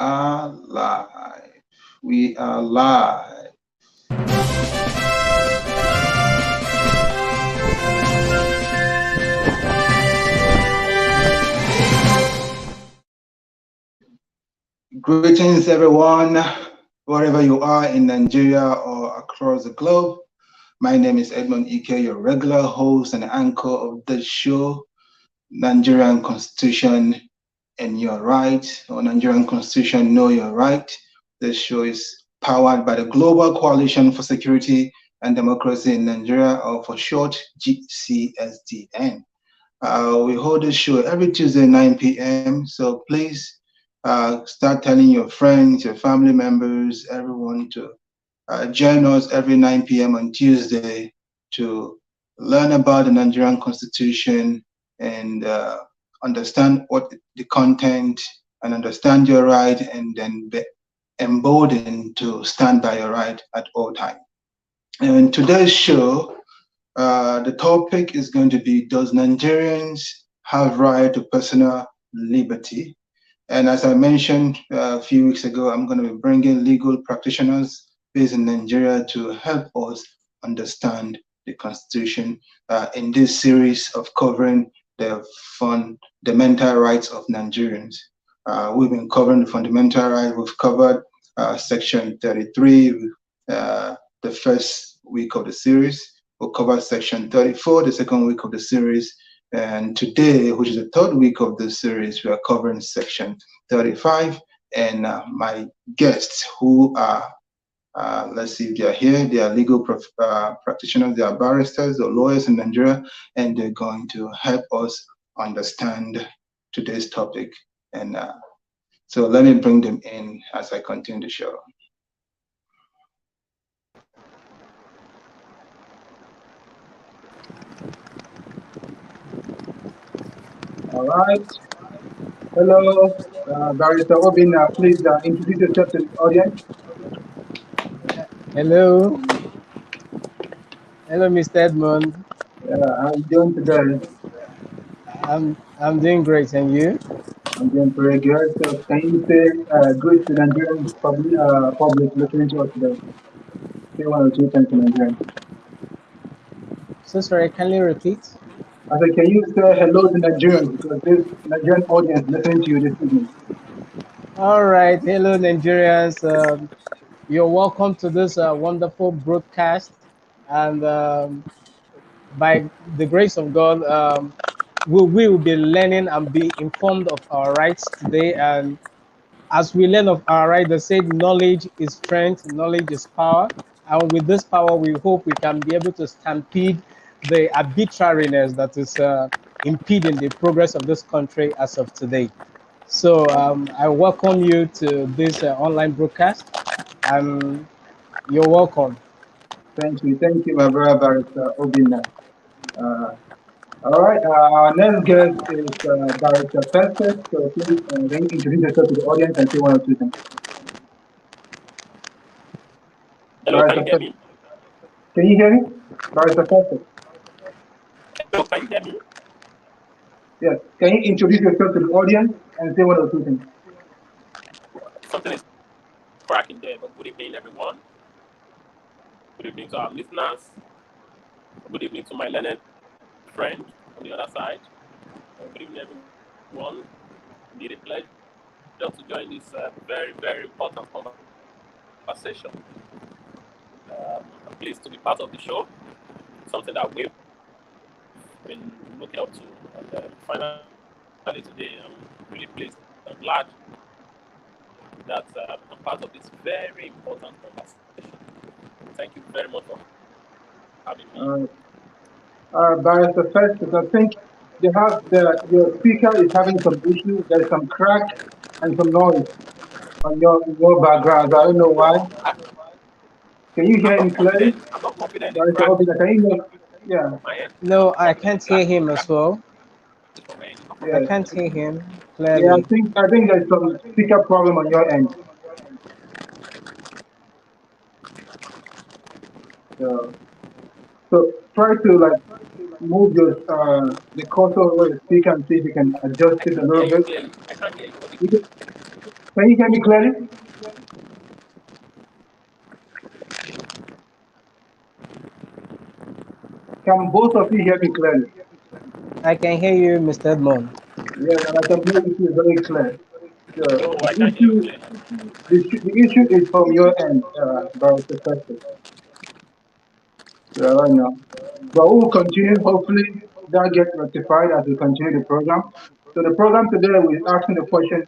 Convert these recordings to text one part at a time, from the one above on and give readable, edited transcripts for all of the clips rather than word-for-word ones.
are live. We are live. Greetings, everyone, wherever you are in Nigeria or across the globe. My name is Edmond Ikeh, your regular host and anchor of the show, Nigerian Constitution and Your Right, or Nigerian Constitution, Know Your Right. This show is powered by the Global Coalition for Security and Democracy in Nigeria, or for short, GCSDN. We hold this show every Tuesday, 9 p.m. So please start telling your friends, your family members, everyone to join us every 9 p.m. on Tuesday to learn about the Nigerian Constitution and understand what the content and understand your right, and then be emboldened to stand by your right at all times. And today's show, the topic is going to be, does Nigerians have right to personal liberty? And as I mentioned a few weeks ago, I'm going to be bringing legal practitioners based in Nigeria to help us understand the Constitution in this series of covering the fundamental rights of Nigerians. We've been covering the fundamental rights. We've covered Section 33 the first week of the series. We'll cover Section 34 the second week of the series. And today, which is the third week of the series, we are covering Section 35. And my guests, who are, let's see if they are here, they are legal practitioners, they are barristers or lawyers in Nigeria, and they're going to help us understand today's topic. And so let me bring them in as I continue the show. All right. Hello, Barrister Obin. Please introduce yourself to the audience. Hello. Hello, Mr. Edmond. How are you doing today? I'm doing great, and you? I'm doing pretty good. So can you say good to Nigerian public listening to us today? Say one or two things to Nigerian. So sorry, can you repeat? I said, can you say hello to Nigerians, because this Nigerian audience listening to you this evening? All right. Hello, Nigerians. You're welcome to this wonderful broadcast. And by the grace of God, we will be learning and be informed of our rights today. And as we learn of our rights, they said knowledge is strength, knowledge is power. And with this power, we hope we can be able to stampede the arbitrariness that is impeding the progress of this country as of today. So I welcome you to this online broadcast, and you're welcome. Thank you, my brother Barrister Obinna. All right, our next guest is Barrister Festus. So please then introduce yourself to the audience and say one or two things. Hello, can you hear me? Can you hear me? Barrister Festus. Hello, can you hear me? Yes. Can you introduce yourself to the audience and say one or two things? Something is cracking there, but good evening, everyone. Good evening to our listeners. Good evening to my learned friend on the other side. Good evening, everyone. Indeed, a pleasure to join this very, very important conversation. I'm pleased to be part of the show. Something that we've been looking up to. And finally today, I'm really pleased. I'm glad that I'm part of this very important conversation. Thank you very much for having me. Barrister Festus, I think your speaker is having some issues. There's some crack and some noise on your background. I don't know why. Can you hear him clearly? I'm not confident. Barrister Obinna, can you hear? Yeah. No, I can't hear him as well. Yeah. I can't hear him Yeah, clearly. I think there's some speaker problem on your end. So try to move the cursor over the speaker and see if you can adjust it a little bit. I can't hear you. Can you hear me clearly? Can both of you hear me clearly? I can hear you, Mr. Edmond. Yes, and I can hear you too very clear. So No, I can't hear you clearly. the issue is from your end, Barrister Festus, right now. But we will continue. Hopefully, that gets rectified as we continue the program. So the program today we're asking the question: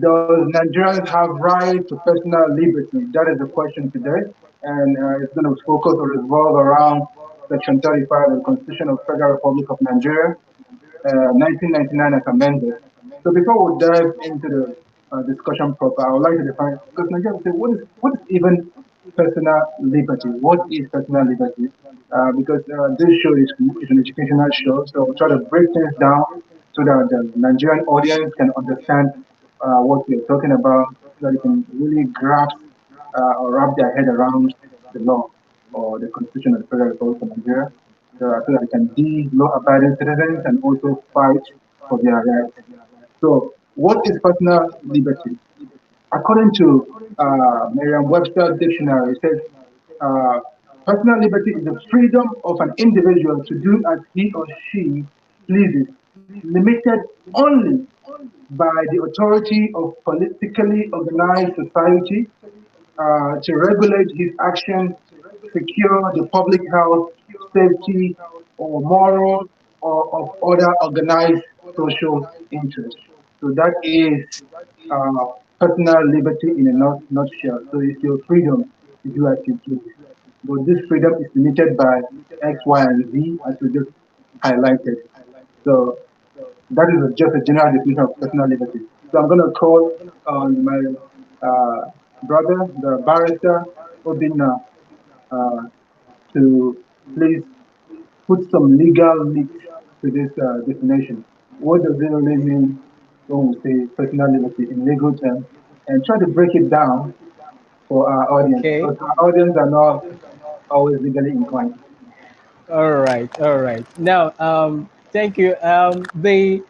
does Nigerians have right to personal liberty? That is the question today, and it's going to focus or revolve around Section 35 of the Constitution of the Federal Republic of Nigeria, 1999 as amended. So before we dive into the discussion proper, I would like to define, because Nigeria will say, what is even personal liberty? What is personal liberty? Because this show is an educational show, so we'll try to break things down so that the Nigerian audience can understand what we're talking about, so that they can really grasp or wrap their head around the law or the Constitution of the Federal Republic of Nigeria, so that they can be law-abiding citizens and also fight for their rights. So, what is personal liberty? According to Merriam-Webster dictionary, it says uh, personal liberty is the freedom of an individual to do as he or she pleases, limited only by the authority of politically organized society to regulate his action, secure the public health, safety, or moral or of other organized social interests. So that is uh, personal liberty in a nutshell. So it's your freedom to do as you please. But this freedom is limited by X, Y, and Z, as we just highlighted. So that is just a general definition of personal liberty. So I'm going to call on my brother, the barrister, Obinna, uh, to please put some legal meat to this definition. What does it really mean when we say personal liberty in legal terms? And try to break it down for our audience, Okay. because our audience are not always legally inclined. All right. All right. Now, thank you. The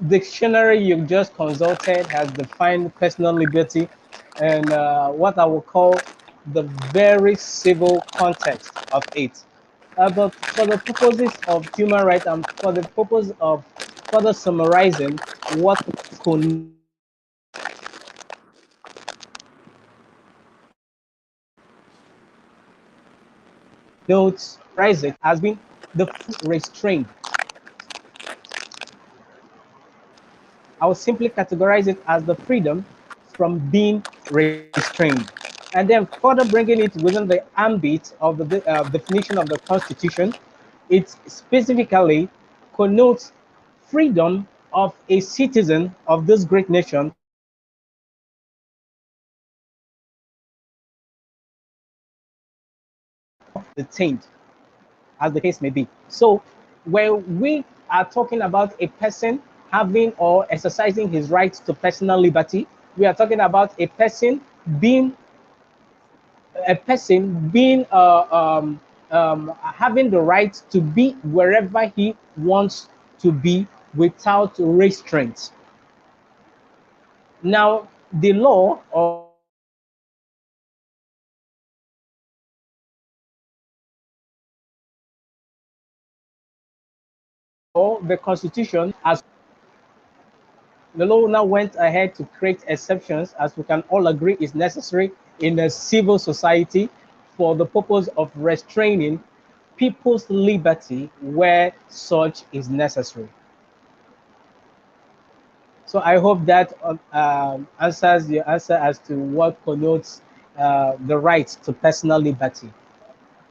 dictionary you just consulted has defined personal liberty and what I will call the very civil context of it. But for the purposes of human rights and for the purpose of further summarizing what connotes it has been the restraint. I would simply categorize it as the freedom from being restrained. And then further bringing it within the ambit of the definition of the Constitution, it specifically connotes freedom of a citizen of this great nation detained, as the case may be. So, when we are talking about a person having or exercising his rights to personal liberty, we are talking about being a person being having the right to be wherever he wants to be without restraint. Now, the law or the Constitution, as the law now went ahead to create exceptions, as we can all agree is necessary in a civil society for the purpose of restraining people's liberty where such is necessary. So I hope that answers your answer as to what connotes the right to personal liberty.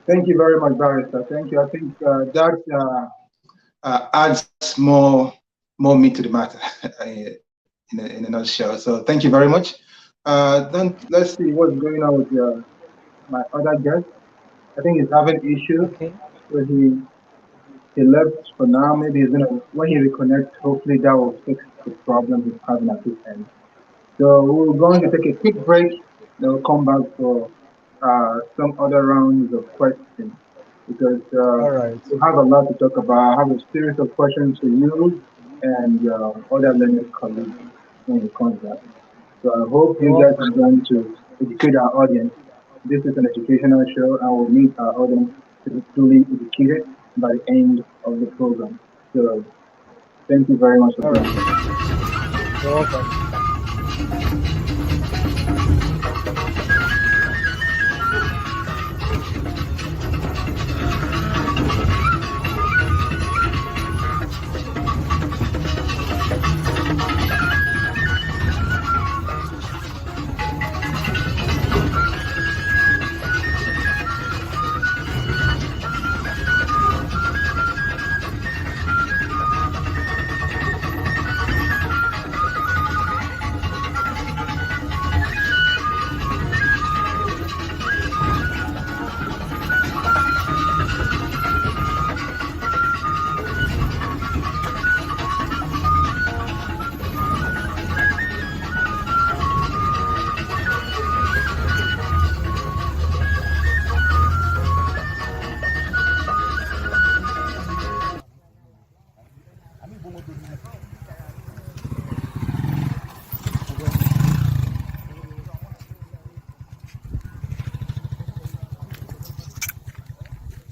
Thank you very much, Barrister. Thank you. I think that adds more meat to the matter in a nutshell. So thank you very much. Then let's see what's going on with my other guest. I think he's having issue, Okay. so he left for now. Maybe he's gonna when he reconnects. Hopefully that will fix the problem he's having at this end. So we're going to take a quick break. Then we'll come back for some other rounds of questions because All right. we have a lot to talk about. I have a series of questions for you and your other learned colleagues when we come back. So I hope You're you guys welcome. are going to educate our audience. This is an educational show and we'll need our audience to be truly educated by the end of the program. So thank you very much for All being here. right. You're welcome.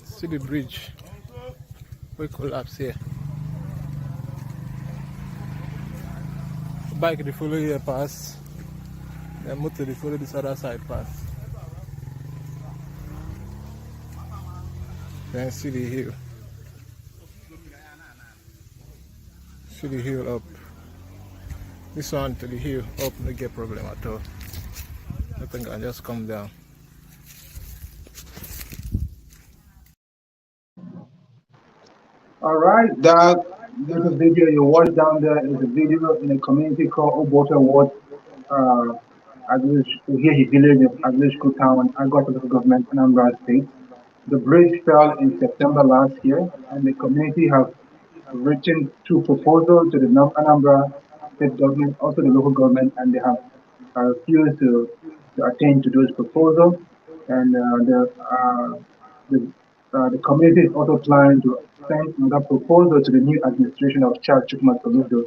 See the bridge. We collapse here. Bike they follow here pass. Then motor they follow this other side pass. Then see the hill. See the hill up. This one to the hill up, no get problem at all. Nothing can just come down. All right, that's a video you watch down there is a video in a community called Obote Ward, uh, Uhehi village of Aglishko town, Agota local government, Anambra State. The bridge fell in September last year, and the community have written two proposals to the Anambra state government, also the local government, and they have refused to attend to those proposals. And the, the community is also planning to send another proposal to the new administration of Charles Chukwuma Soludo.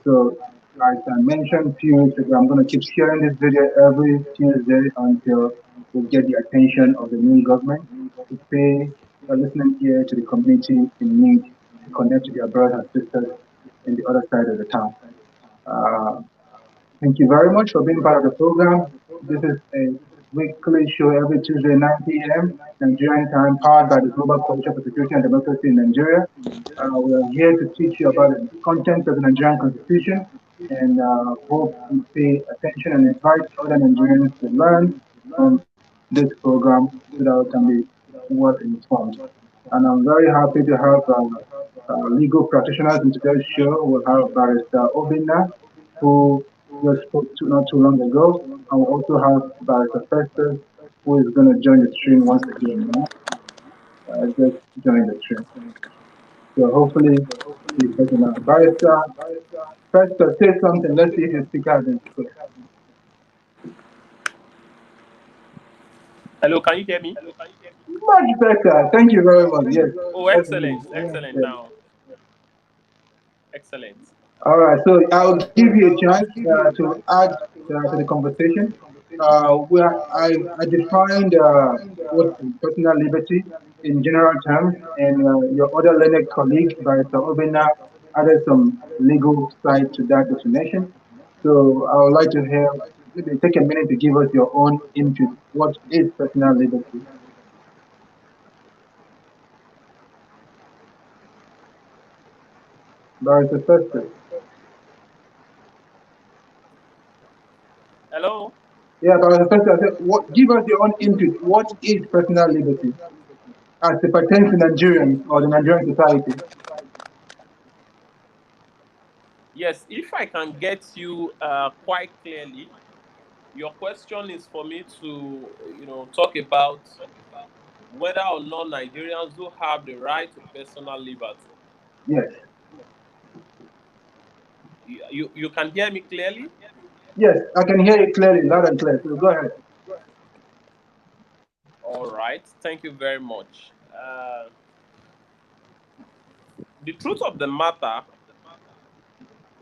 So, as I mentioned a few weeks ago, I'm going to keep sharing this video every Tuesday until we get the attention of the new government to pay a listening ear to the community in need to connect to their brothers and sisters in the other side of the town. Uh, Thank you very much for being part of the program. This is a weekly show every Tuesday, 9 p.m. Nigerian time, powered by the Global Coalition for Security and Democracy in Nigeria. We are here to teach you about the content of the Nigerian Constitution and hope you pay attention and invite other Nigerians to learn from this program so that we can be well informed. And I'm very happy to have legal practitioners in today's show. We'll have Barrister Obina, who we spoke to not too long ago. And we also have Barrister Festus, who is going to join the stream once again. Just join the stream. So hopefully he's better now. Barrister Festus, say something. Let's see if your speaker has been put. Hello, can you hear me? Much better. Thank you very much. Yes. Oh, That's excellent, me. excellent Yes. now. Excellent. All right, so I'll give you a chance to add to the conversation. Where I defined what is personal liberty in general terms, and your other learned colleague, Barrister Obina, added some legal side to that definition. So I would like to hear, maybe take a minute to give us your own input. What is personal liberty? Barrister Festus. Hello. Yeah, Barrister Festus, I said, give us your own input. What is personal liberty as it pertains to Nigerians or the Nigerian society? Yes, if I can get you quite clearly, your question is for me to, talk about whether or not Nigerians do have the right to personal liberty. Yes. You can hear me clearly? Yes, I can hear you clearly, loud and clear. So go ahead. All right. Thank you very much. The truth of the matter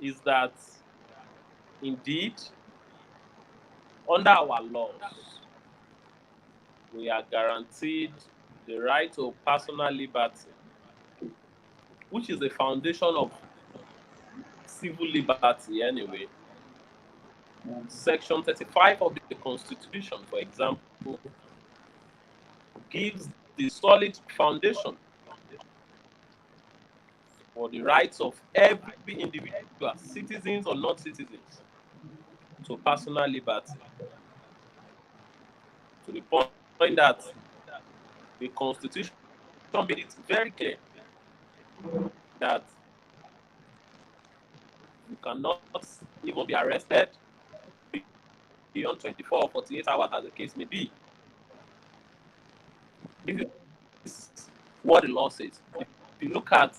is that indeed Under our laws, we are guaranteed the right to personal liberty, which is the foundation of civil liberty anyway. Section 35 of the Constitution, for example, gives the solid foundation for the rights of every individual, citizens or not citizens, to personal liberty. To the point that the Constitution made it very clear that you cannot even be arrested beyond 24 or 48 hours, as the case may be. This is what the law says. If you look at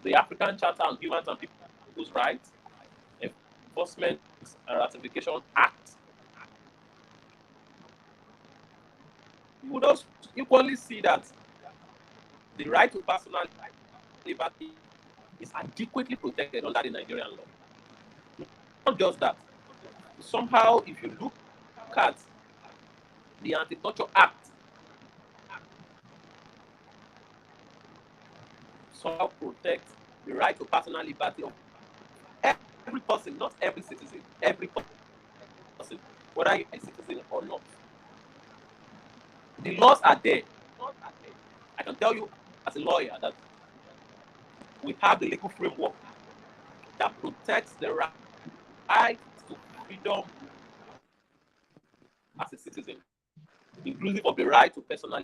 the African Charter on Human and People's Rights, Enforcement and Ratification Act, you would also equally see that the right to personal liberty is adequately protected under the Nigerian law. Not just that. Somehow, if you look at the Anti-Torture Act, somehow protects the right to personal liberty of every person, not every citizen, every person, whether you're a citizen or not. The laws are there. I can tell you as a lawyer that we have the legal framework that protects the right to freedom as a citizen, inclusive of the right to personal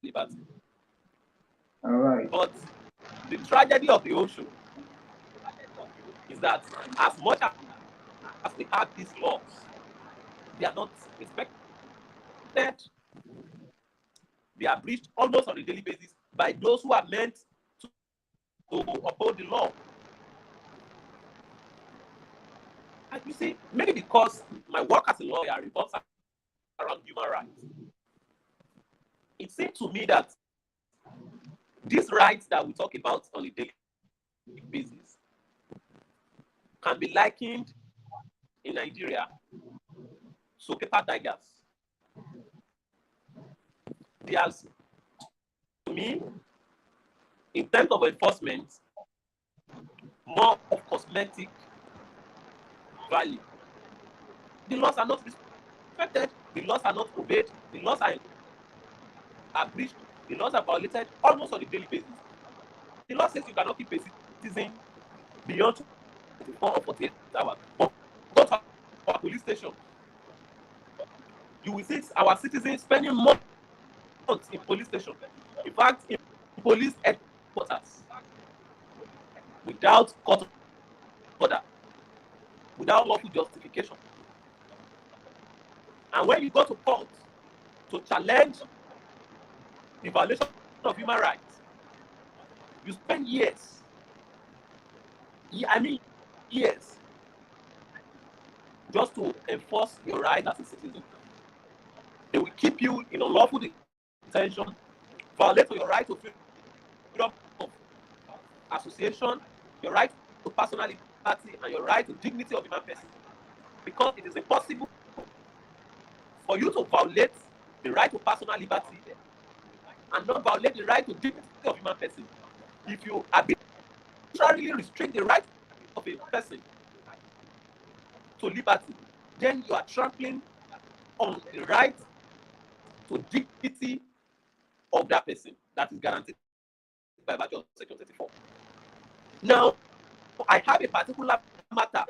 liberty. All right. But the tragedy of the ocean is that as much as we have these laws, they are not respected. They are breached almost on a daily basis by those who are meant to uphold the law. And you see, maybe because my work as a lawyer revolves around human rights, it seems to me that these rights that we talk about on a daily basis can be likened in Nigeria to paper tigers. There's, to me, in terms of enforcement, more of cosmetic value. The laws are not respected, the laws are not obeyed, the laws are breached, the laws are violated almost on a daily basis. The law says you cannot keep a citizen beyond 24 or 48 hours. But go to our police station, you will see our citizens spending months in police station. In fact, in police headquarters, without court order, without lawful justification. And when you go to court to challenge the violation of human rights, you spend years, years, just to enforce your right as a citizen. They will keep you in unlawful detention, violate your right to freedom of association, your right to personal liberty, and your right to dignity of human person. Because it is impossible for you to violate the right to personal liberty and not violate the right to dignity of human person. If you arbitrarily restrict the right of a person to liberty, then you are trampling on the right to dignity of that person that is guaranteed by virtue of Section 34. Now, I have a particular matter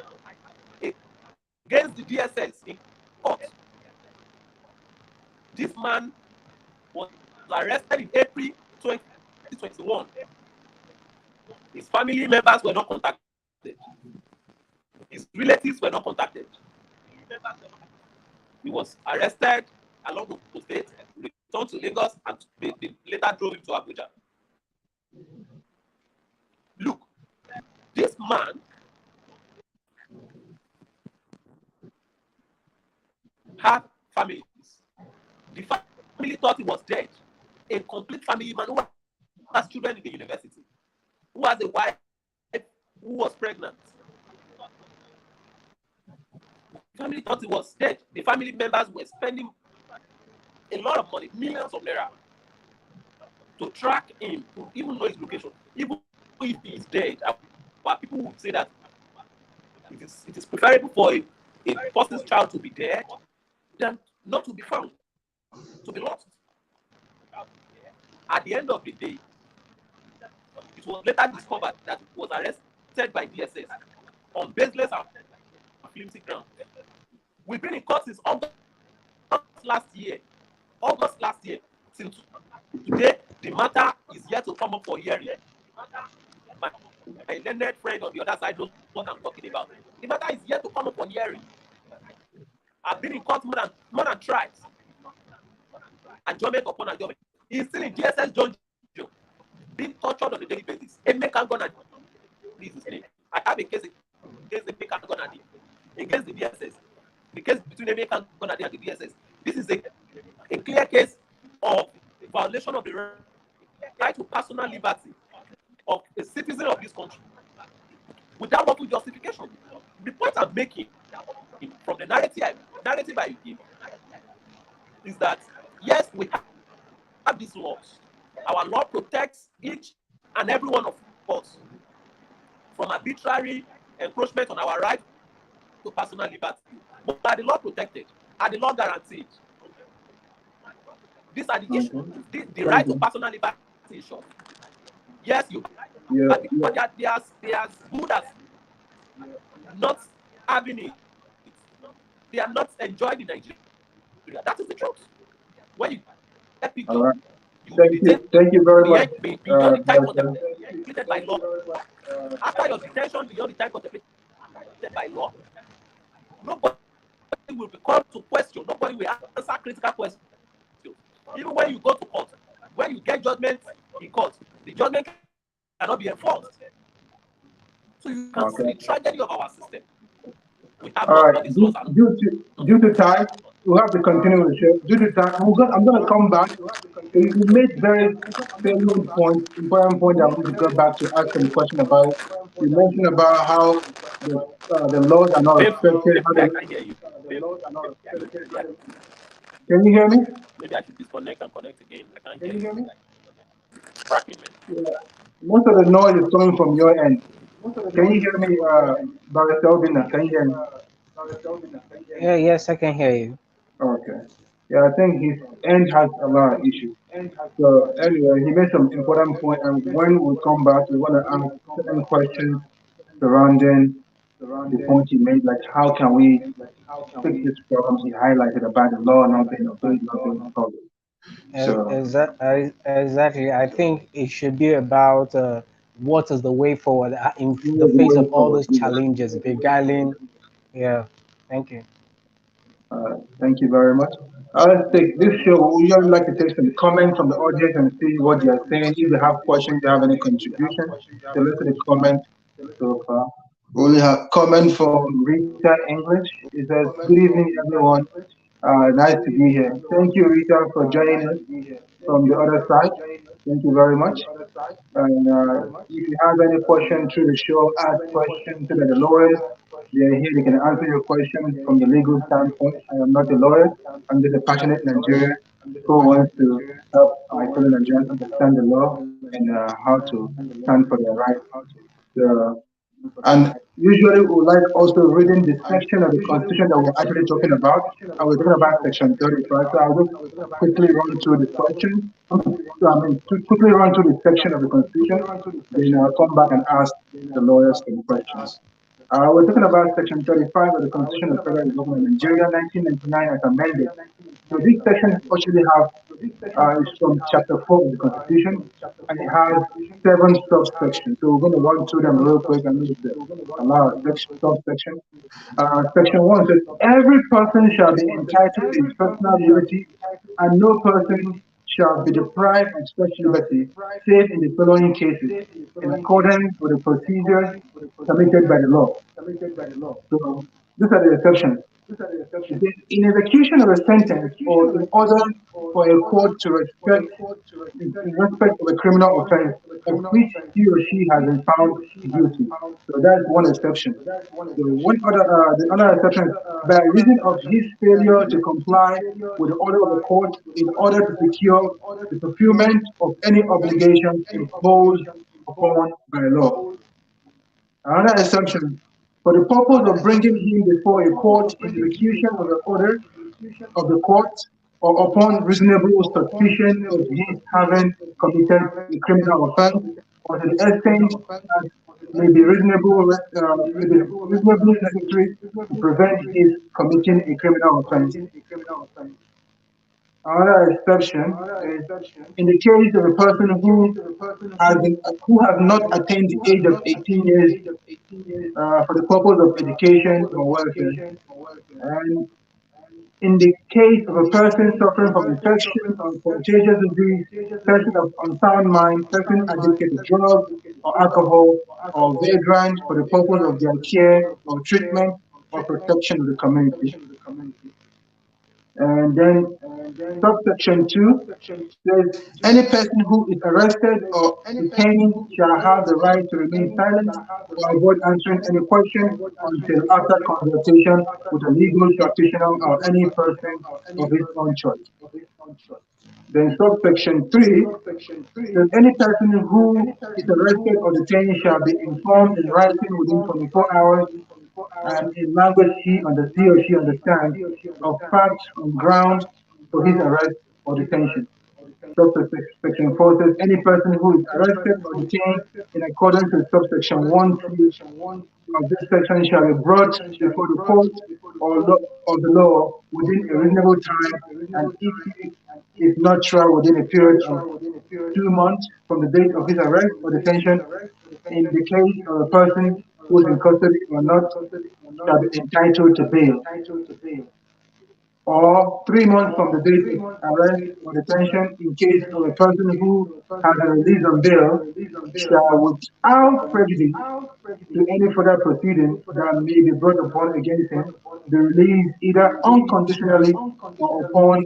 against the DSS in court. This man was arrested in April 2021. His family members were not contacted. His relatives were not contacted. He was arrested along the state, returned to Lagos, and they later drove him to Abuja. Look, this man had families. The family thought he was dead. A complete family man who has children in the university, who has a wife who was pregnant. family thought he was dead. The family members were spending a lot of money, millions of naira, to track him, to even know his location. Even if he is dead, our people would say that it is preferable for a person's child to be dead than not to be found, to be lost. At the end of the day, it was later discovered that he was arrested by DSS on baseless and flimsy grounds. We've been in court since August last year. August last year. Till today, the matter is yet to come up for hearing. My learned friend on the other side knows what I'm talking about. The matter is yet to come up for hearing. I've been in court more than thrice. Adjournment upon adjournment. He's still in DSS dungeon, being tortured on a daily basis. Emeka Gonadi is his name. I have a case against Emeka Gonadi, against the DSS. The case between Emeka Gonadi and the DSS. This is a clear case of violation of the right to personal liberty of a citizen of this country without lawful justification. The point I'm making from the narrative I give is that yes, we have these laws. Our law protects each and every one of us from arbitrary encroachment on our right to personal liberty. But are the law protected? Are the law guaranteed? These are the issues. The right to personal liberty is short. Yes, you but they are good as not having it. They are not enjoying in Nigeria. That is the truth. When you get picked up, Thank you very much. Beyond the time contemplated by law. After your detention, beyond the time contemplated by law, nobody will be called to question. Nobody will answer critical questions. Even when you go to court, when you get judgment in court, the judgment cannot be enforced. So you can see the tragedy of our system. We have all right. Due to time, we'll have to continue with the show. Due to time, I'm going to come back. You made very salient points, important point that we need to go back to ask some question about. You mentioned about how the laws are not respected. How I can hear you. can you hear me? Maybe I should disconnect and connect again. I can't hear you. Cracking, man. Yeah. Most of the noise is coming from your end. Can you hear me, Barrister Obina? Can you hear me? Yeah, yes, I can hear you. Okay. Yeah, I think his end has a lot of issues. So anyway, he made some important point, and when we come back, we want to ask certain questions surrounding the point he made, like how can we fix this problem he highlighted about the law not being obeyed, not being followed. So Exactly. I think it should be about what is the way forward in the the face way of all forward. those challenges, beguiling. Yeah, thank you. Thank you very much. Let's take this show. We usually like to take some comments from the audience and see what they are saying. If they have questions, they have any contribution. So let's see the comments so far. We only have comment from Rita English. It says, "Good evening, everyone. Nice to be here. Thank you, Rita, for joining us from the other side. Thank you very much. And if you have any question through the show, ask questions to the lawyers. They are here. They can answer your questions from the legal standpoint. I am not a lawyer. I'm just a passionate Nigerian who wants to help my fellow Nigerians understand the law and how to stand for their rights. So, and usually we like also reading the section of the Constitution that we're actually talking about. And we're talking about Section 35. So I'll just quickly run through the question. Quickly run through the section of the Constitution. Then I'll come back and ask the lawyers some questions. We're talking about Section 35 of the Constitution of the Federal Republic of Nigeria, 1999, as amended. So this section actually have is from Chapter 4 of the Constitution, and it has 7 subsections. So we're going to run through them real quick and look at a lot of subsections. Section 1 says, every person shall be entitled to his personal liberty, and no person shall be deprived of such liberty, save in the following cases, in accordance with the procedures permitted by the law. So these are the exceptions. In execution of a sentence or in order for a court to respect in respect of a criminal offense of which he or she has been found guilty. So that's one exception. The other exception is by reason of his failure to comply with the order of the court in order to secure the fulfillment of any obligations imposed upon by law. Another exception, for the purpose of bringing him before a court in execution of the order of the court or upon reasonable suspicion of his having committed a criminal offense or to the extent that may be reasonably necessary to prevent his committing a criminal offense. Another exception is in the case of a person who has not attained the age of 18 years for the purpose of education or welfare. And in the case of a person suffering from infection or contagious disease, person of unsound mind, person addicted to drugs or alcohol, or vagrant for the purpose of their care or treatment or protection of the community. And then subsection 2 says any person who is arrested or detained shall have the right to remain silent or avoid answering any question until after consultation with a legal practitioner or any person of his own choice. Then subsection 3 says any person who is arrested or detained shall be informed in writing within 24 hours and in language he or she understands of facts on ground for his arrest or detention. Subsection 4 says any person who is arrested or detained in accordance with subsection 1C of this section shall be brought before the court of the law within a reasonable time, and if he is not tried within a period of 2 months from the date of his arrest or detention, in the case of a person who is in custody or not, shall be entitled to bail, or 3 months from the date of arrest or detention in case of a person who has been released on bail, shall without prejudice to any further proceeding that may be brought upon against him, be released either unconditionally or upon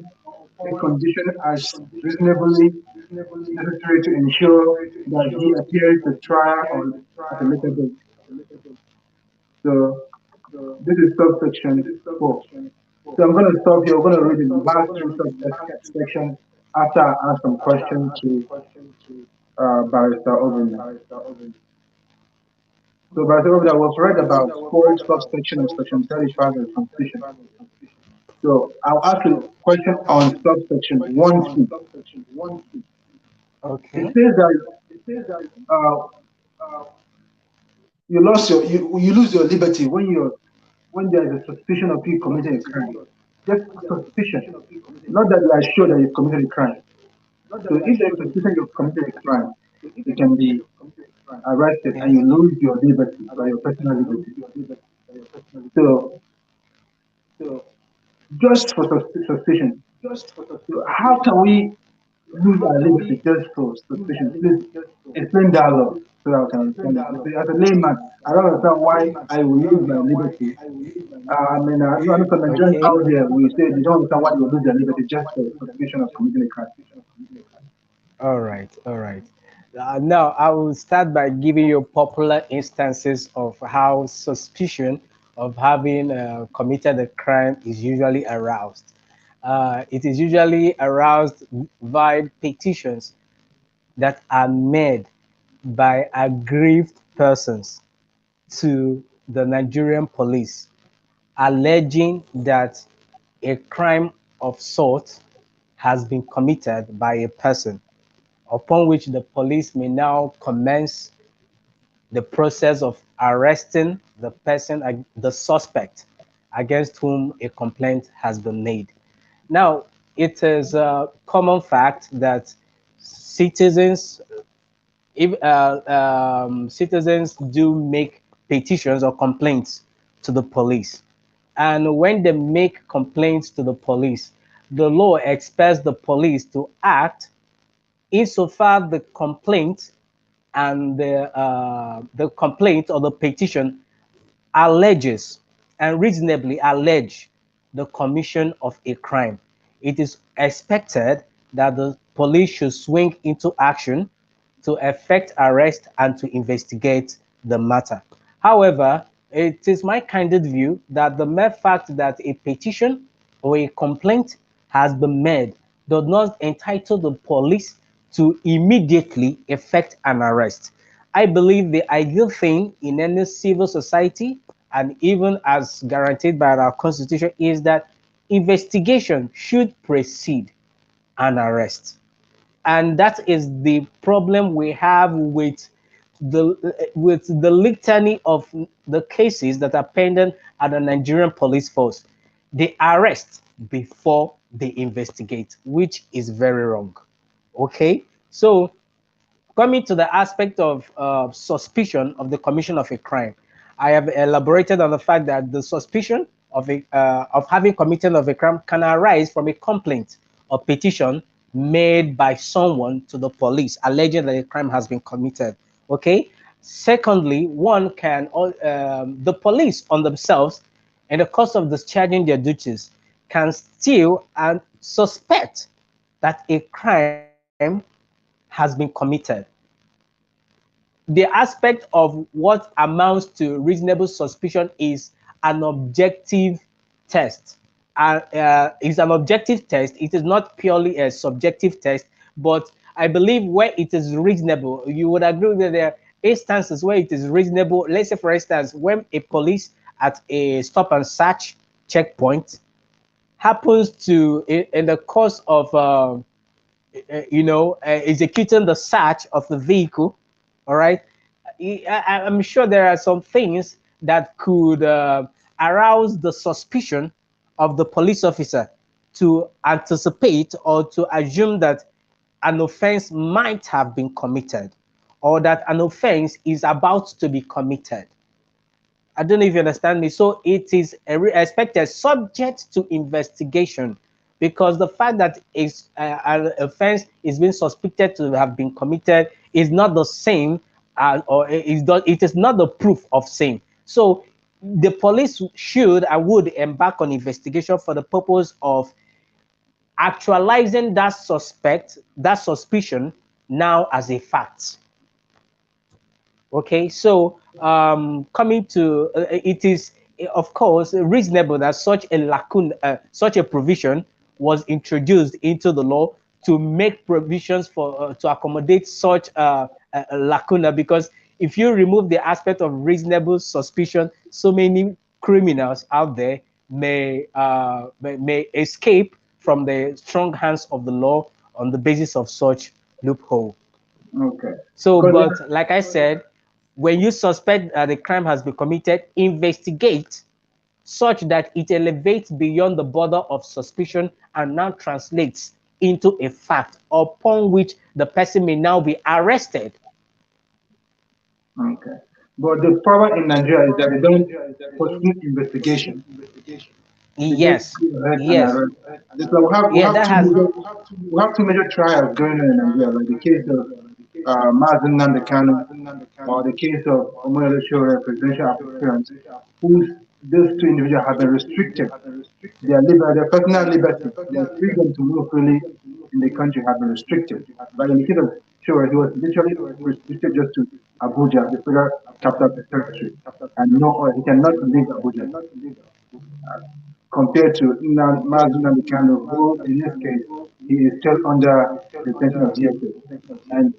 a condition as reasonably necessary to ensure that he appears to trial or at a later date. So this is subsection 4. So I'm going to stop here. We're going to read the last two subsections after I ask some questions to Barrister Obina. So Barrister Obina was read about four subsection of section 35 of the Constitution. So I'll ask you a question on subsection 1C. Okay. It says that you lose your liberty when there is a suspicion of you committing a crime. Just suspicion, not that you are sure that you committed a crime. So if there is suspicion you've committed a crime, you can be arrested and you lose your liberty or your personal liberty. So just for suspicion. So how can we lose our liberty just for suspicion? Please explain that law so that I can understand it. As a layman, I don't understand why I will lose my liberty. I mean, I know some Nigerians out there will say they don't understand why they will lose their liberty just for suspicion of committing a crime. All right. Now I will start by giving you popular instances of how suspicion of having committed a crime is usually aroused. It is usually aroused via petitions that are made by aggrieved persons to the Nigerian police, alleging that a crime of sort has been committed by a person, upon which the police may now commence the process of arresting the person, the suspect, against whom a complaint has been made. Now, it is a common fact that citizens, citizens do make petitions or complaints to the police. And when they make complaints to the police, the law expects the police to act insofar the complaint and the complaint or the petition alleges and reasonably allege the commission of a crime. It is expected that the police should swing into action to effect arrest and to investigate the matter. However, it is my candid view that the mere fact that a petition or a complaint has been made does not entitle the police to immediately effect an arrest. I believe the ideal thing in any civil society, and even as guaranteed by our constitution, is that investigation should precede an arrest. And that is the problem we have with the litany of the cases that are pending at the Nigerian police force. They arrest before they investigate, which is very wrong. Okay, so coming to the aspect of suspicion of the commission of a crime, I have elaborated on the fact that the suspicion of having committed of a crime can arise from a complaint or petition made by someone to the police alleging that a crime has been committed. Okay. Secondly, the police on themselves, in the course of discharging their duties, can still and suspect that a crime has been committed. The aspect of what amounts to reasonable suspicion is an objective test. It's an objective test. It is not purely a subjective test, but I believe where it is reasonable, you would agree that there are instances where it is reasonable. Let's say, for instance, when a police at a stop and search checkpoint happens to, in the course of executing the search of the vehicle, all right, I'm sure there are some things that could arouse the suspicion of the police officer to anticipate or to assume that an offense might have been committed or that an offense is about to be committed. I don't know if you understand me. So it is expected subject to investigation, because the fact that an offense is being suspected to have been committed is not the same, it is not the proof of same. So the police should and would embark on investigation for the purpose of actualizing that suspicion now as a fact. Okay, so coming to it is of course reasonable that such a provision was introduced into the law to make provisions for to accommodate such a lacuna, because if you remove the aspect of reasonable suspicion, so many criminals out there may escape from the strong hands of the law on the basis of such loophole. Okay. So, Because but like I said, when you suspect that a crime has been committed, investigate such that it elevates beyond the border of suspicion and now translates into a fact upon which the person may now be arrested. okay. But the problem in Nigeria is that they don't pursue investigation. They just Yes, go ahead and yes, arrest. That's why we yeah, have that has. two major trials going on in Nigeria, like the case of Mazen Nandekano or the case of Omoyele Sowore presidential aspirant, whose those two individuals have been restricted. Their personal liberty, their freedom to move freely in the country have been restricted. But in the case of Sowore, he was literally restricted just to Abuja, the federal capital territory, and no, he cannot leave Abuja. Compared to Mazen Nandekano, who in this case he is still under the detention of DSS, and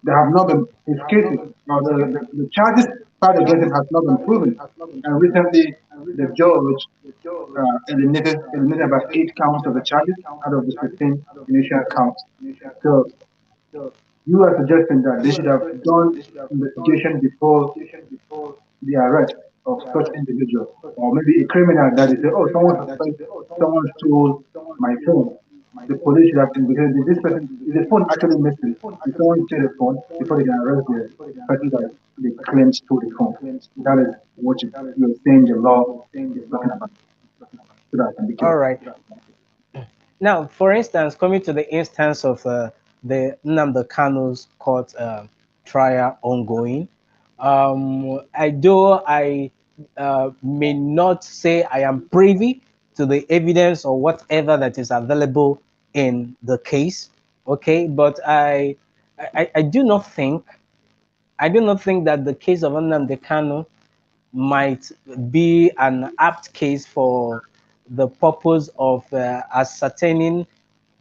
there have not been his cases. Now the charges filed against him has not been proven, and recently the judge eliminated about 8 counts of the charges out of the 15 initial counts. So you are suggesting that they should have done investigation before the arrest of such individual, or maybe a criminal that is, oh, someone stole my phone. The police should have investigated, this person, is the phone actually missing? Did someone steal the phone before they can arrest the person that they claim stole the phone? That is what you're saying the law is talking about. So that can be All clear. right. Now, for instance, coming to the instance of the Nnamdi Kanu's court trial ongoing, I may not say I am privy to the evidence or whatever that is available in the case. Okay, but I do not think that the case of Nnamdi Kanu might be an apt case for the purpose of ascertaining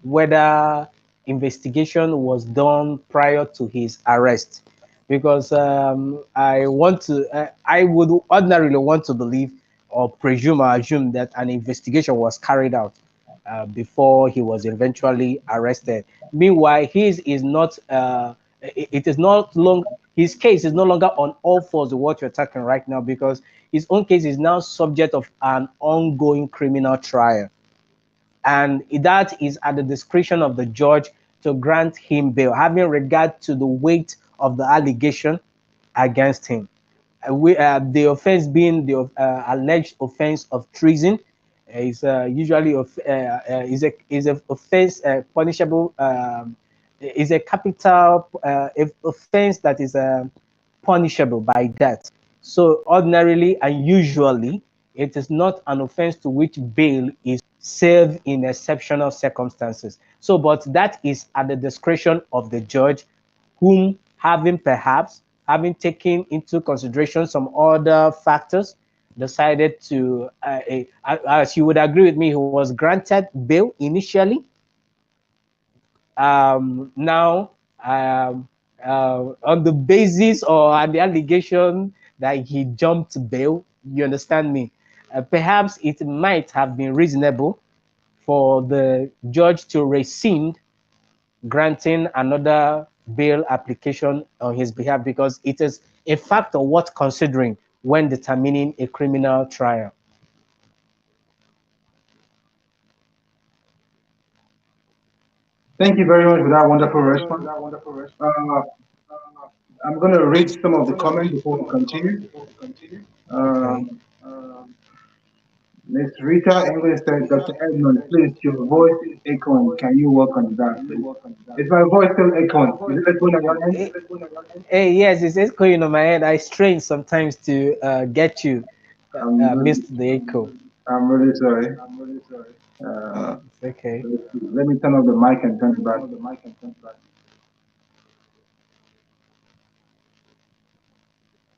whether investigation was done prior to his arrest, because I would ordinarily want to believe or presume or assume that an investigation was carried out before he was eventually arrested. Meanwhile, his is not. It is not long. His case is no longer on all fours with what you're talking right now, because his own case is now subject of an ongoing criminal trial, and that is at the discretion of the judge to grant him bail, having regard to the weight of the allegation against him. The offense being the alleged offense of treason is usually is a offense punishable, is a capital offense that is punishable by death. So ordinarily and usually, it is not an offense to which bail is served in exceptional circumstances. So, but that is at the discretion of the judge, whom having taken into consideration some other factors, decided to, as you would agree with me, he was granted bail initially. Now, on the basis or on the allegation that he jumped bail, you understand me? Perhaps it might have been reasonable for the judge to rescind granting another bail application on his behalf, because it is a factor worth considering when determining a criminal trial. Thank you very much for that wonderful response. Uh, I'm going to read some of the comments before we continue. Okay. Ms. Rita English said, Dr. Edmond, please, your voice is echoing. Can you work on that, please? Is my voice still echoing? Is it echoing on your end? Hey, yes, it's echoing on my head. I strain sometimes to get you. I'm really, Missed the echo. I'm really sorry. Uh, It's okay. let me turn off the mic and turn it back.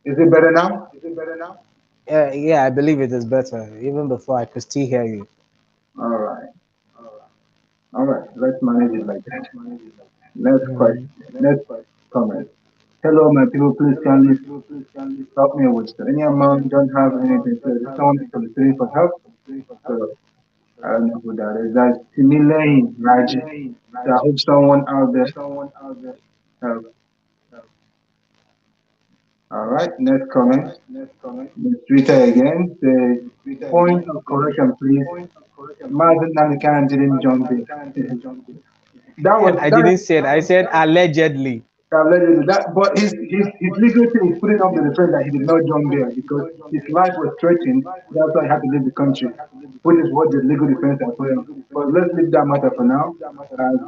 Is it better now? Yeah, I believe it is better. Even before I could still hear you. All right. All right. Let's manage it like that. Next question. Next comment. Hello, my people. Please kindly help me with any amount. Don't have anything. So this someone is soliciting for help. So I don't know who that is. That's Timilein Raji. So I hope someone out there help. All right. Next comment. Ms. Twitter again. The point of correction, please. Mazen Namikan didn't jump in. That was I that. didn't say it. I said allegedly. Allegedly, that, but his legal team is putting up the defense that he did not join there because his life was threatened. That's why he had to leave the country, which is what the legal defense are putting up. But let's leave that matter for now, as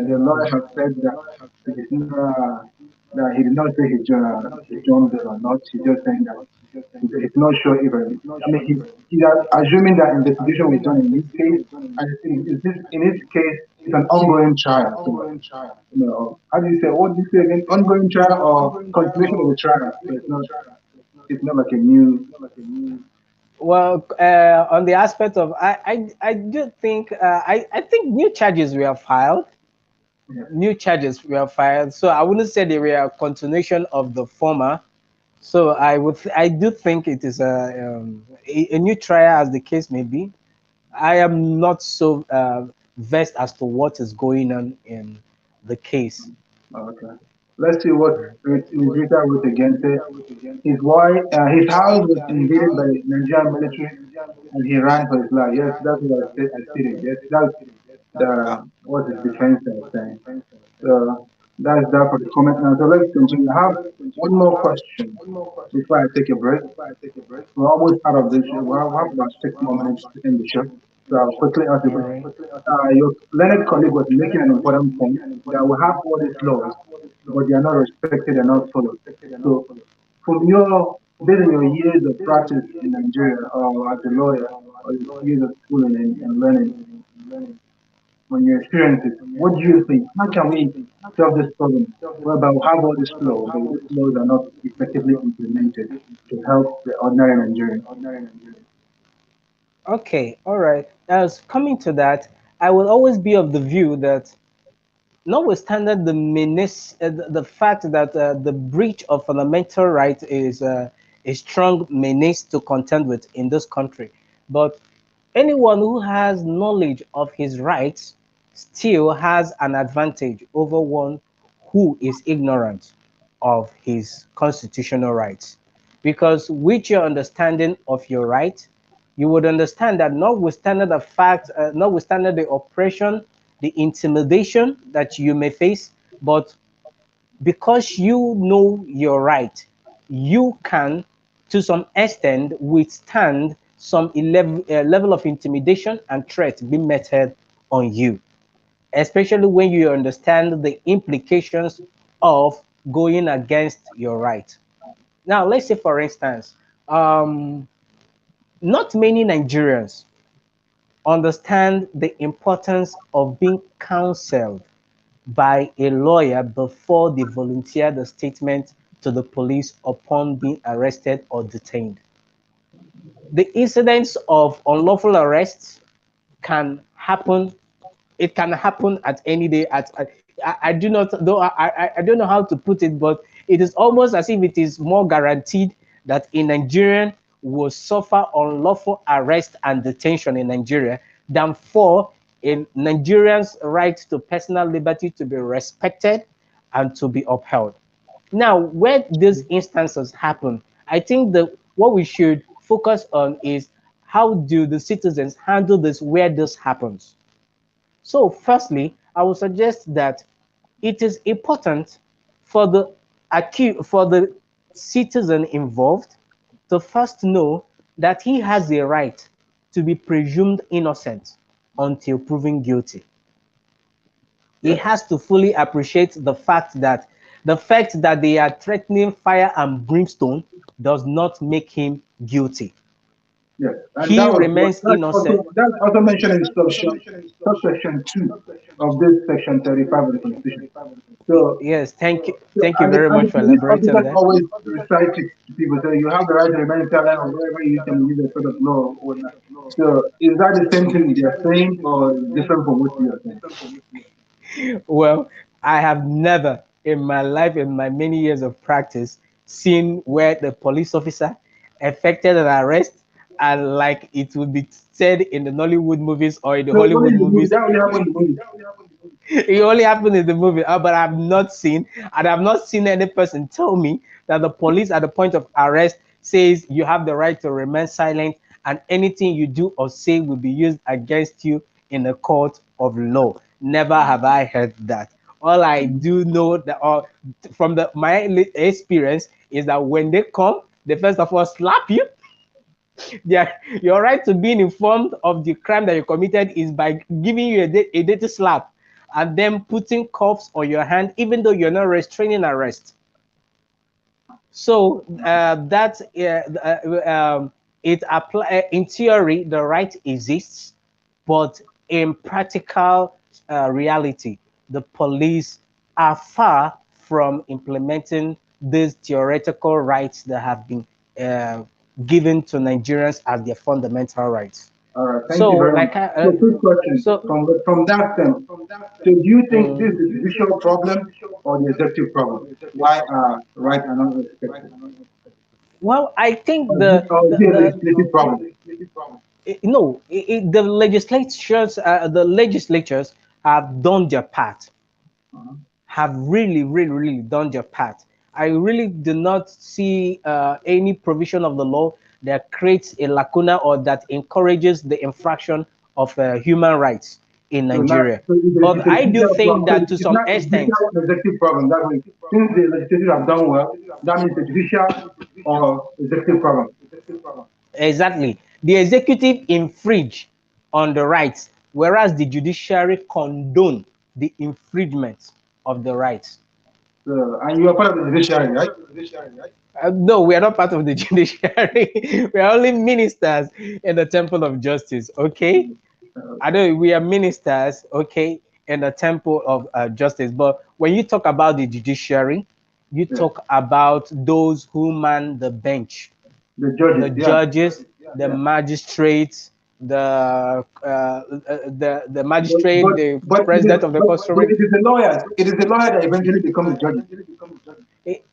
the lawyer has said that it is not, that he did not say he joined there or not. He's just saying that he's not sure if. I mean, he's assuming that investigation was done in his case, and in his case, it's an ongoing trial. So, how do you say? What do you say again? Ongoing trial or continuation of the trial? So it's not like a new. Well, on the aspect of, I do think, I think new charges were filed. Yeah. New charges were filed. So I wouldn't say they were a continuation of the former. So I do think it is a new trial, as the case may be. I am not so versed as to what is going on in the case. Okay. Let's see what Ms. Rita wrote again. Say his house was invaded by the Nigerian military, and he ran for his life. Yes, that's what I stated. Yes, that's the what his defense is saying. So that's that for the comment now. So let's continue. I have one more question before I take a break. We're almost out of this show. We have about 6 more minutes to end the show. So I'll quickly ask you a All question. right. Your learned colleague was making an important point that we have all these laws, but they are not respected and not followed. So, from based on your years of practice in Nigeria or as a lawyer, or years of schooling and learning, on your experiences, what do you think? How can we solve this problem whereby we have all this law, but these laws are not effectively implemented to help the ordinary Nigerian? Okay, all right. As coming to that, I will always be of the view that, notwithstanding the fact that the breach of fundamental rights is a strong menace to contend with in this country, but anyone who has knowledge of his rights still has an advantage over one who is ignorant of his constitutional rights. Because with your understanding of your right, you would understand that notwithstanding the fact, notwithstanding the oppression, the intimidation that you may face, but because you know your right, you can, to some extent, withstand some level of intimidation and threat being meted on you, especially when you understand the implications of going against your right. Now, let's say, for instance, um, not many Nigerians understand the importance of being counseled by a lawyer before they volunteer the statement to the police upon being arrested or detained. The incidents of unlawful arrests can happen. It can happen at any day. I do not though I don't know how to put it, but it is almost as if it is more guaranteed that a Nigerian will suffer unlawful arrest and detention in Nigeria than for a Nigerian's right to personal liberty to be respected and to be upheld. Now, where these instances happen, I think that what we should focus on is how do the citizens handle this where this happens. So, firstly, I would suggest that it is important for the citizen involved to first know that he has the right to be presumed innocent until proven guilty. He Yes, has to fully appreciate the fact that they are threatening fire and brimstone does not make him guilty. yes. And He remains innocent. that's also mentioned in subsection 2 of this section 35 of the Constitution. So, Yes, so thank you and very and much the for police elaborating on officers that. always recite it to people. So you have the right to remain silent or wherever you can use a sort of law or whatnot. So is that the same thing they're saying or different from what you are saying? Well, I have never in my life, in my many years of practice, seen where the police officer effected an arrest and, like it would be said in the Nollywood movies or in the So it's only Hollywood in the movie. movies, That only happened in the movie. it only happened in the movie. But I've not seen any person tell me that the police at the point of arrest says you have the right to remain silent and anything you do or say will be used against you in a court of law. Never have I heard that. All I do know that, or from my experience, is that when they come, they first of all slap you. Your right to being informed of the crime that you committed is by giving you a dirty slap and then putting cuffs on your hand, even though you're not restraining arrest. So that it apply in theory the right exists, but in practical reality, the police are far from implementing these theoretical rights that have been uh, given to Nigerians as their fundamental rights. All right, thank So, you very much. So, quick question so from that sense. So, do you think this is mm, the judicial problem or the executive problem? Why are rights are not respected? well, I think Or is it a legislative problem? no, the legislatures have done their part, Uh-huh. have really, really, really done their part. I really do not see any provision of the law that creates a lacuna or that encourages the infraction of human rights in So now, Nigeria. so But it's a I do judicial think problem. So that to it's some not a extent, judicial and executive problem. That way, since the legislature have done well, that means the judicial or executive problem. exactly, the executive infringe on the rights, whereas the judiciary condone the infringement of the rights. So, and you are part of the judiciary, right? No, we are not part of the judiciary. We are only ministers in the temple of justice. Okay, I know we are ministers. Okay, in the temple of justice. But when you talk about the judiciary, you Yes. talk about those who man the bench, The the judges, yeah. judges, the Yeah. magistrates, the But magistrate, but the but it is president of the but court. it is the lawyers. It is the lawyer that eventually becomes the judges,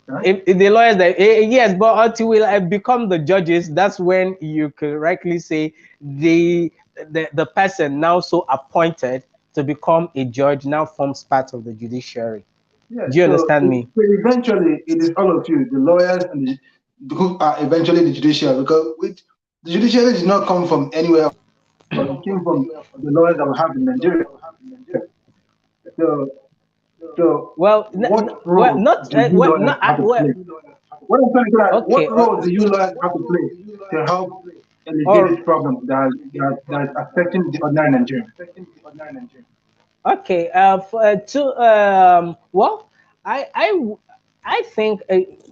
right? If the lawyers that yes, but until we become the judges, that's when you could rightly say the person now so appointed to become a judge now forms part of the judiciary. Yeah. Do you So, understand me? so eventually, it is all of you, the lawyers and who are eventually the judiciary, because the judiciary did not come from anywhere else. It came from the lawyers that we have in Nigeria. So, so Well, what well, role not do you what lawyers not have to well, play? What I'm trying to say is, what okay. role do you lawyers have to play to help alleviate Or this problem that is affecting the ordinary Nigerian? okay. To well, I I I think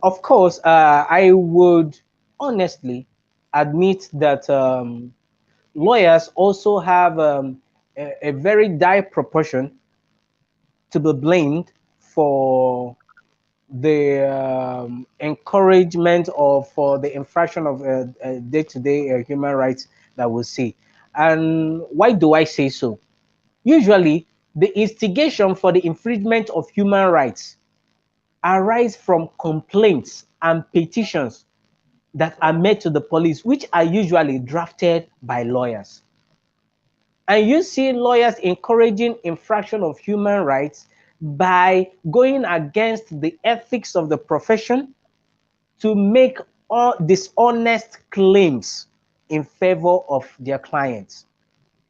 of course I would honestly admit that lawyers also have a very dire proportion to be blamed for the encouragement or for the infraction of day-to-day human rights that we see. And why do I say so? Usually, the instigation for the infringement of human rights arise from complaints and petitions that are made to the police, which are usually drafted by lawyers. And you see lawyers encouraging infraction of human rights by going against the ethics of the profession to make all dishonest claims in favor of their clients.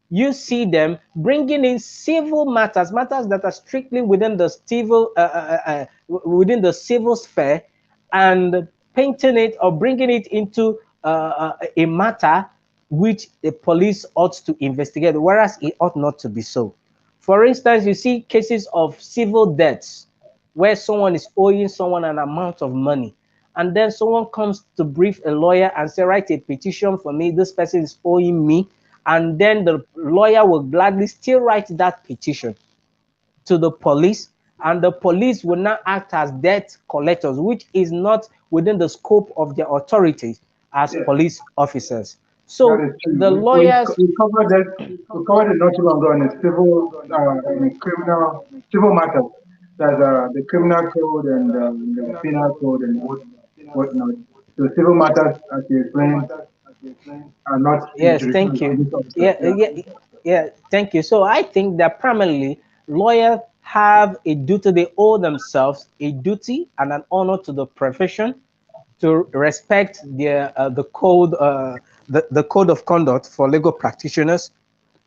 You see them bringing in civil matters, matters that are strictly within the civil sphere, and painting it or bringing it into a matter which the police ought to investigate, whereas it ought not to be so. For instance, you see cases of civil debts where someone is owing someone an amount of money, and then someone comes to brief a lawyer and say, write a petition for me, this person is owing me, and then the lawyer will gladly still write that petition to the police, and the police will now act as debt collectors, which is not within the scope of their authorities as Yeah, police officers. that So is true. the lawyers, We covered that. We covered it not too long ago in a civil, in a criminal, civil matter. There's the criminal code and the penal code and whatnot. So civil matters, as you explained, are not in the yes, jurisdiction thank of you. police officers. Yeah, Yeah. yeah, thank you. So I think that primarily lawyers have a duty, they owe themselves a duty and an honor to the profession to respect the code of conduct for legal practitioners,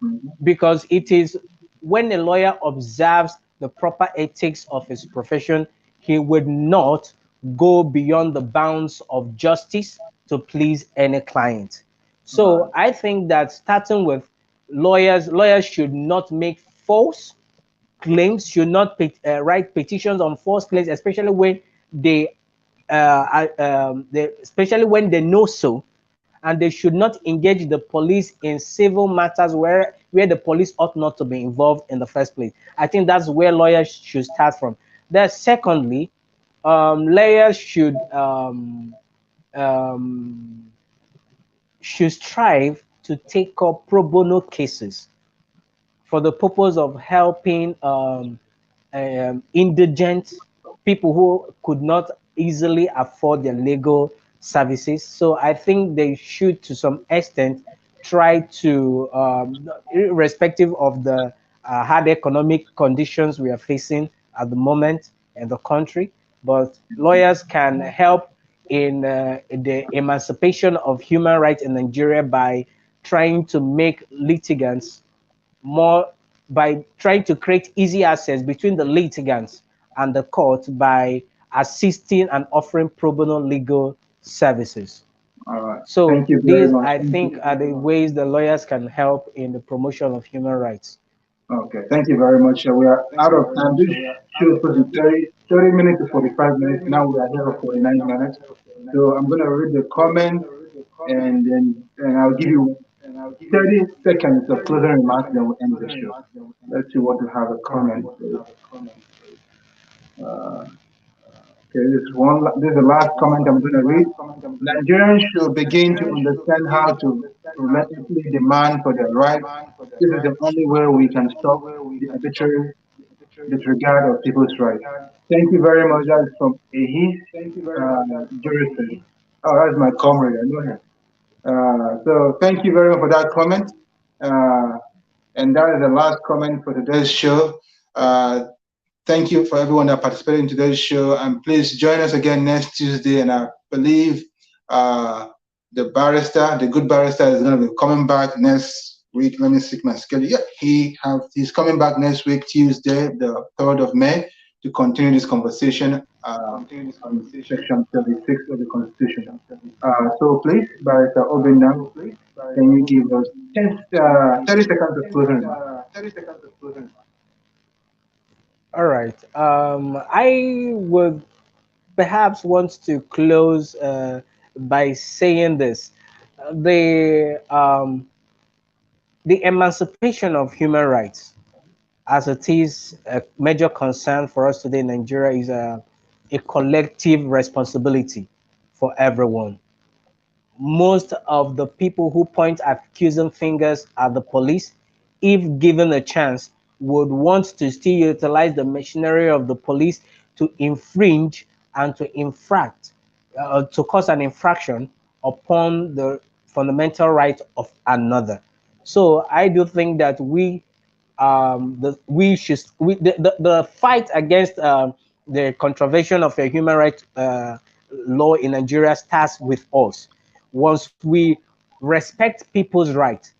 Mhm. because it is when a lawyer observes the proper ethics of his profession, he would not go beyond the bounds of justice to please any client. So Right. I think that starting with lawyers should not make false claims, should not write petitions on false claims, especially when especially when they know so, and they should not engage the police in civil matters where the police ought not to be involved in the first place. I think that's where lawyers should start from. Then, secondly, lawyers um, should strive to take up pro bono cases for the purpose of helping indigent people who could not easily afford their legal services. So I think they should, to some extent, try to, irrespective of the hard economic conditions we are facing at the moment in the country, but lawyers can help in the emancipation of human rights in Nigeria by trying to make litigants more, by trying to create easy access between the litigants and the court by assisting and offering pro bono legal services. All right. So Thank you very these, much. I think, are the ways the lawyers can help in the promotion of human rights. Okay. Thank you very much. We are out of time. This show is supposed to be 30. 30 minutes to 45 minutes. Now we are here for 49 minutes. So I'm going to read the comments and I'll give you 30 seconds of closing remarks, then we'll end the show. Let's see what we have a comment. Uh, okay, this is the last comment I'm going to read. Nigerians should begin to understand how to relentlessly demand for their rights. This is the only way we can stop the arbitrary disregard of people's rights. Thank you very much. That's from Ehis Jurison. Oh, that's my comrade. I know him. So thank you very much for that comment. Uh, and that is the last comment for today's show. Thank you for everyone that participated in today's show. And please join us again next Tuesday. And I believe the good barrister, is going to be coming back next week. Let me see my schedule. Yeah, he's coming back next week, Tuesday, the 3rd of May, to continue this conversation on Section 36 of the Constitution. So please, Barrister Obinna, can you give us 30 seconds of closing remarks? All right. I would perhaps want to close by saying this: the emancipation of human rights, as it is a major concern for us today in Nigeria, is a collective responsibility for everyone. Most of the people who point accusing fingers at the police, if given a chance, would want to still utilize the machinery of the police to infringe and to infract, to cause an infraction upon the fundamental right of another. So I do think that the fight against the contravention of a human rights law in Nigeria starts with us. Once we respect people's rights,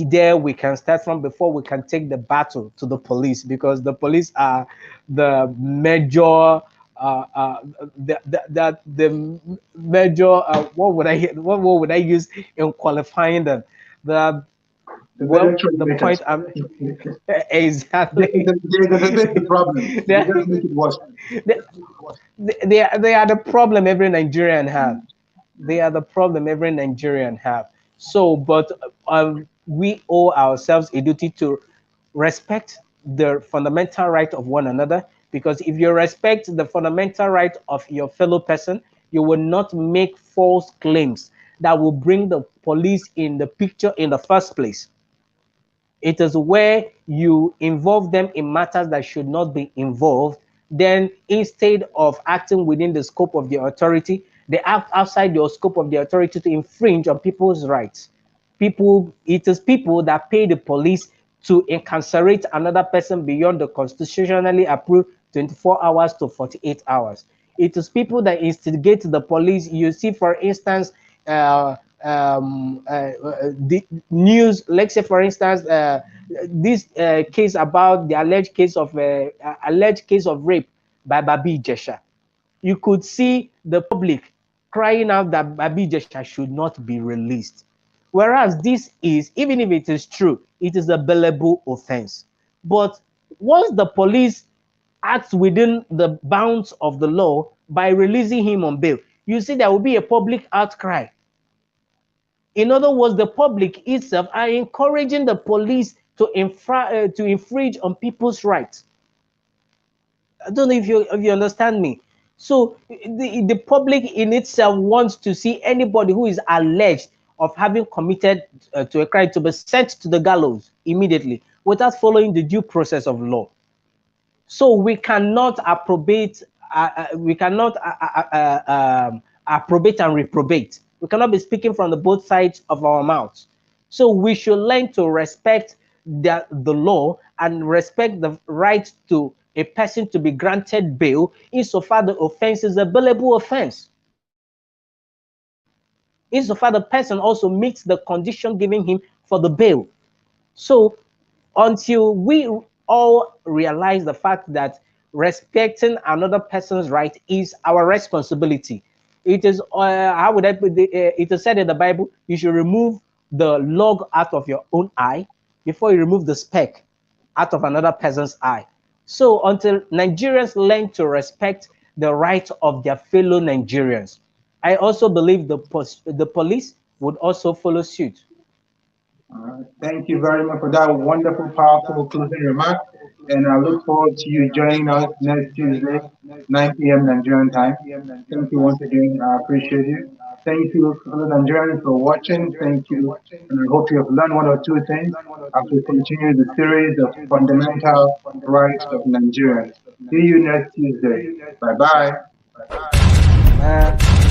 there we can start from before we can take the battle to the police, because the police are the major the major what would I use in qualifying them? The well, the point I'm exactly. There's a bit of problem. You just make it worse. They are the problem every Nigerian have. They are the problem every Nigerian have. So, but we owe ourselves a duty to respect the fundamental right of one another, because if you respect the fundamental right of your fellow person, you will not make false claims that will bring the police in the picture in the first place. It is where you involve them in matters that should not be involved. Then instead of acting within the scope of their authority, they act outside your scope of the authority to infringe on people's rights. It is people that pay the police to incarcerate another person beyond the constitutionally approved 24 hours to 48 hours. It is people that instigate the police. You see, for instance, the news, let's say, for instance, this case about the alleged case of rape by Babi Jesha. You could see the public crying out that Babi Jesha should not be released. Whereas this is, even if it is true, it is a bailable offense. But once the police acts within the bounds of the law by releasing him on bail, you see there will be a public outcry. In other words, the public itself are encouraging the police to infringe on people's rights. I don't know if you understand me. So the public in itself wants to see anybody who is alleged of having committed to a crime to be sent to the gallows immediately without following the due process of law. So we cannot approbate approbate and reprobate. We cannot be speaking from the both sides of our mouths. So we should learn to respect the law and respect the right to a person to be granted bail insofar the offense is a bailable offense. Insofar the person also meets the condition given him for the bail. So until we all realize the fact that respecting another person's right is our responsibility. It is how would I put it? It is said in the Bible, you should remove the log out of your own eye before you remove the speck out of another person's eye. So until Nigerians learn to respect the rights of their fellow Nigerians, I also believe the police would also follow suit. Thank you very much for that wonderful, powerful closing remark. And I look forward to you joining us next Tuesday, 9 p.m. Nigerian time. Thank you once again. I appreciate you. Thank you, fellow Nigerians, for watching. Thank you. And I hope you have learned one or two things as we continue the series of fundamental rights of Nigerians. See you next Tuesday. Bye bye.